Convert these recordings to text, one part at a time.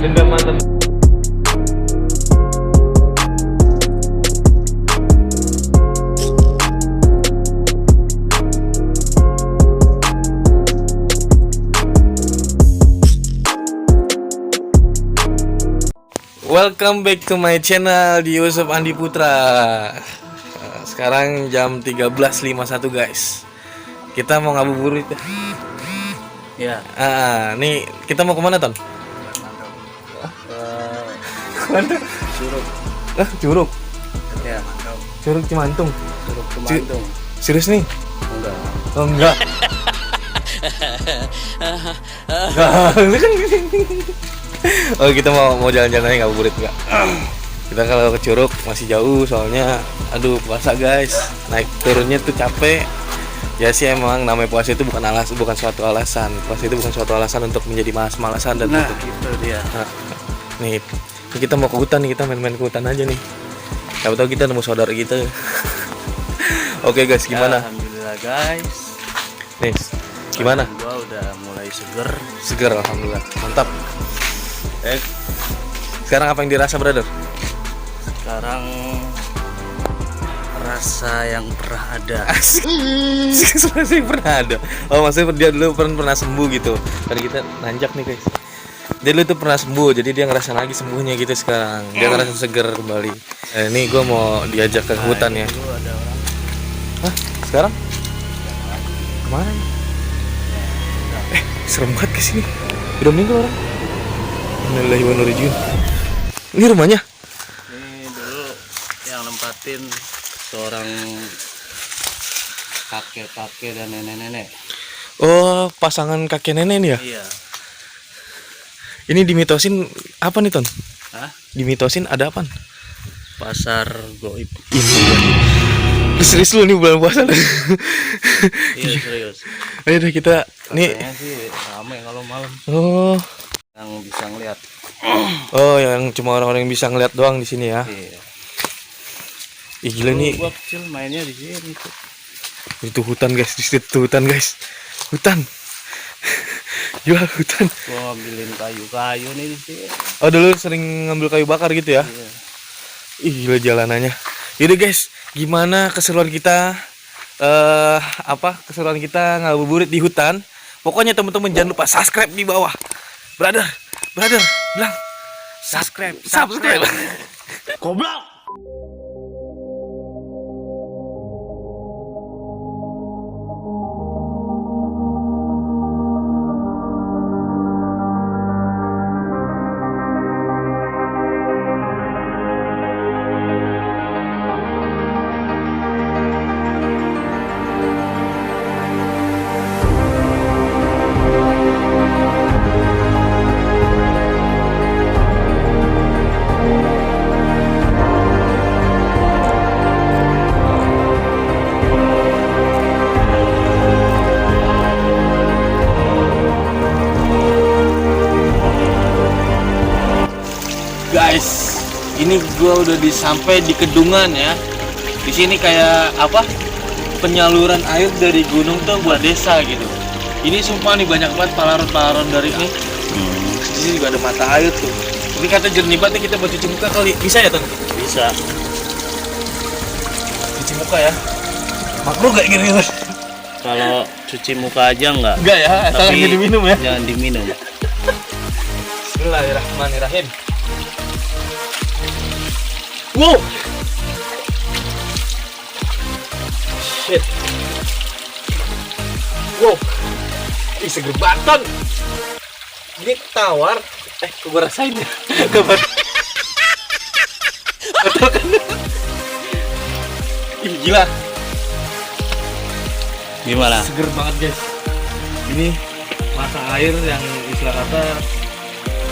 dendam mantan. Welcome back to my channel di Yusuf Andi Putra. Sekarang jam 13.51 guys. Kita mau ngabuburit ya. Nih kita mau kemana Ton? Kemana? Curug. Curug. Ya. Curug Cimantung. Curug Cimantung. Serius nih? Enggak. Oh enggak. Oh kita mau jalan-jalan aja ngabuburit enggak? Kita kalau ke Curug masih jauh soalnya aduh puasa guys. Naik turunnya tuh capek. Ya sih emang namanya puasa itu bukan suatu alasan. Puasa itu bukan suatu alasan untuk menjadi malas-malasan dan itu dia. Nih kita mau ke hutan nih, kita main-main ke hutan aja nih. Tahu-tahu kita nemu saudara kita. Oke guys, gimana? Alhamdulillah guys. Nih, gimana? Gua udah mulai seger. Seger, alhamdulillah. Mantap. Sekarang apa yang dirasa, brother? Sekarang rasa yang pernah ada. Rasa yang pernah ada. Oh, maksudnya dia dulu pernah sembuh gitu. Tadi kita nanjak nih, guys. Dia dulu tuh pernah sembuh, jadi dia ngerasa lagi sembuhnya gitu sekarang. Dia ngerasa seger kembali. Ini gue mau diajak ke hutan ya. Dulu ada orang. Hah? Sekarang? Kemana? Serem banget kesini. Udah meninggal orang. Innalillahi wa inna ilaihi raji'un. Ini rumahnya? Ini dulu yang nempatin seorang kakek-kakek dan nenek-nenek. Oh, pasangan kakek nenek nih ya? Iya. Ini dimitosin apa nih, Ton? Hah? Dimitosin ada apa? Pasar goib. Ini serius lu nih bulan puasa. Iya serius. Ayo deh kita nih. Katanya sih ramai kalau malam. Oh. Yang bisa ngeliat. Oh, yang cuma orang-orang yang bisa ngeliat doang di sini ya. Iya. Ih gila nih. Gua kecil mainnya di sini tuh. Itu hutan guys, di situ hutan guys. Hutan. Gila hutan. Gua ngambilin kayu-kayu nih di sini. Oh, dulu sering ngambil kayu bakar gitu ya? Iya. Ih gila jalanannya. Yaudah guys, gimana keseruan kita keseruan kita ngabuburit di hutan? Pokoknya teman-teman jangan lupa subscribe di bawah. Brother, bilang subscribe. Goblok. Guys, ini gua udah sampai di Kedungan ya. Di sini kayak apa? Penyaluran air dari gunung tuh buat desa gitu. Ini sumpah nih banyak banget palaron dari ini. Di sini juga ada mata air tuh. Ini kata jernih banget nih, kita buat cuci muka kali. Bisa ya, Ton? Bisa. Cuci muka ya. Makruh gak gini? Kalau cuci muka aja enggak? Enggak ya, asal Tapi diminum ya. Jangan diminum. Bismillahirrahmanirrahim. Wow. Shit. Wow. Ih, seger banget. Ini tawar. Kok gue rasain ya? Kabar. Betul kan? Ih, gila. Gimana? Seger banget, guys. Ini mata air yang istilah kata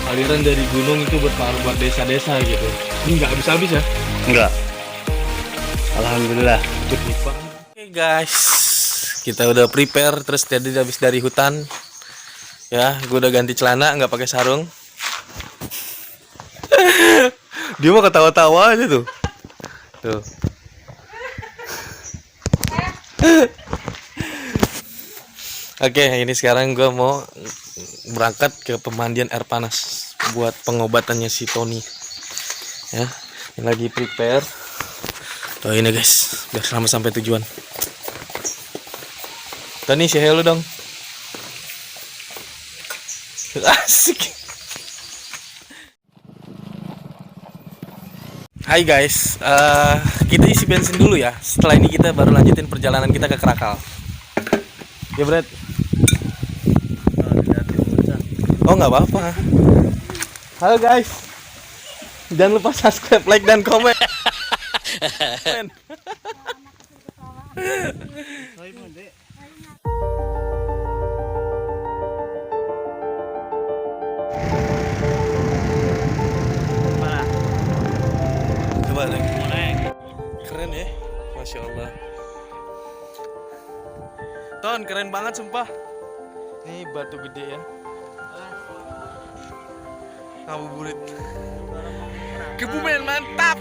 aliran dari gunung itu buat desa-desa gitu. Ini nggak habis-habis ya? Enggak. Alhamdulillah. Oke guys, kita udah prepare terus tadi habis dari hutan. Ya, gue udah ganti celana nggak pakai sarung. Dia mah ketawa-tawa aja tuh. Tuh. Oke, ini sekarang gue mau berangkat ke pemandian air panas. buat pengobatannya si Tony. Ya, ini lagi prepare. Oh ini guys, biar selamat sampai tujuan. Tony, say hello dong. Asik. Hai guys, kita isi bensin dulu ya. Setelah ini kita baru lanjutin perjalanan kita ke Krakal. Ya Brad. Oh nggak apa-apa. Halo guys, jangan lupa subscribe, like dan komen. Coba deh. Keren ya, masya Allah. Ton, keren banget sumpah. Ini batu gede ya. Ngabuburit. Kebumen mantap.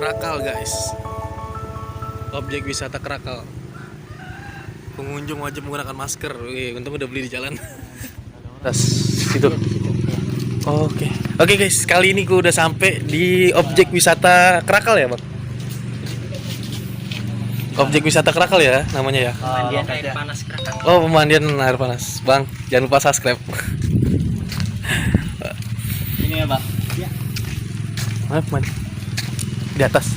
Krakal guys, objek wisata Krakal. Pengunjung wajib menggunakan masker. Untung udah beli di jalan. Tas situ. Oke guys, kali ini gue udah sampai di objek wisata Krakal ya bang. Objek wisata Krakal ya namanya ya. Pemandian air panas Krakal. Oh, pemandian air panas. Bang, jangan lupa subscribe. Ini ya Pak. Mana mandi? Di atas.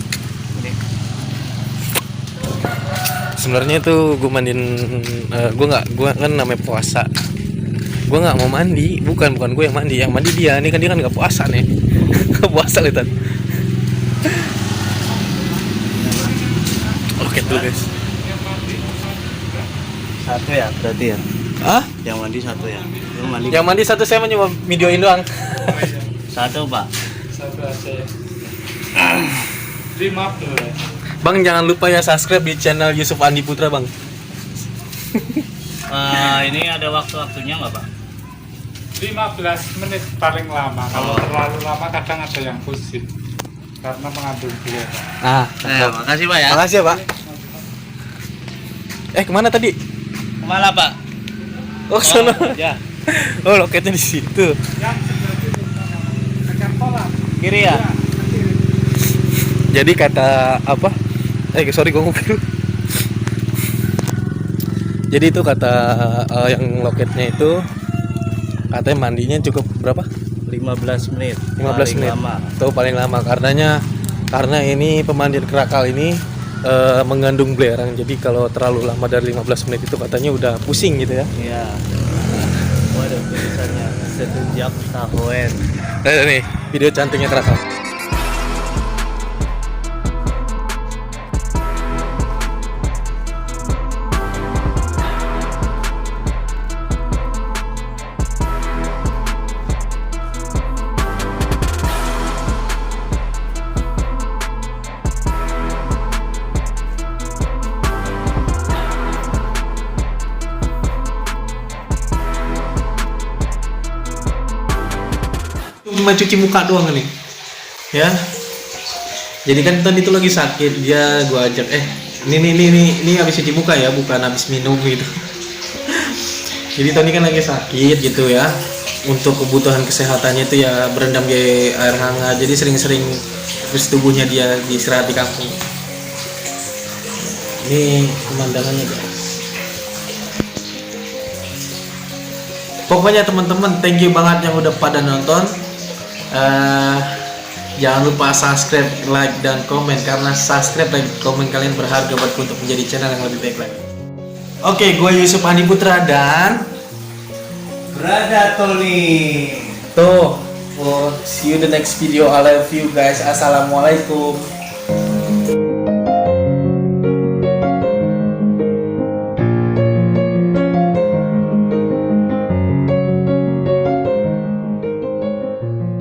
Sebenarnya itu gue mandiin, gue kan namanya puasa. Gue nggak mau mandi, bukan gue yang mandi dia. Ini kan dia kan nggak puasa nih. Nggak puasa lihat. Oke tuh guys. Satu ya berarti ya. Ah? Yang mandi satu ya. Lu mandi. Yang mandi satu, saya cuma videoin doang. Satu Pak. Satu aja ya. Terima dulu ya. Bang jangan lupa ya subscribe di channel Yusuf Andi Putra bang. Ini ada waktu-waktunya nggak Pak? 15 menit paling lama. Kalau terlalu lama kadang ada yang pusing karena mengandung gula. Nah, Makasih Pak ya. makasih ya pak. Kemana tadi? Kemana Pak? Oh sana. Ya. Oh loketnya di situ. Yang sebelah itu dekat kolam. Kiri ya. Jadi kata apa? Sorry gue ngomong. Jadi itu kata yang loketnya itu katanya mandinya cukup berapa? 15 menit. 15 Paling menit. lama. Tuh paling lama karena ini pemandian Krakal ini mengandung belerang. Jadi kalau terlalu lama dari 15 menit itu katanya udah pusing gitu ya. Iya. Waduh tulisannya sejak tahun. Nih video cantiknya Krakal. Cuma cuci muka doang nih ya. Jadi kan Ton itu lagi sakit, dia gua ajak ini habis cuci muka ya, bukan habis minum gitu. Jadi Tony kan lagi sakit gitu ya, untuk kebutuhan kesehatannya itu ya berendam di air hangat, jadi sering-sering terus tubuhnya dia diistirahat di kampung. Ini pemandangannya guys. Pokoknya teman-teman thank you banget yang udah pada nonton. Jangan lupa subscribe, like, dan komen karena subscribe, like, komen kalian berharga buatku untuk menjadi channel yang lebih baik lagi. Oke, gue Yusuf Andi Putra dan Berada Tony. tuh. See you the next video. I love you guys. Assalamualaikum.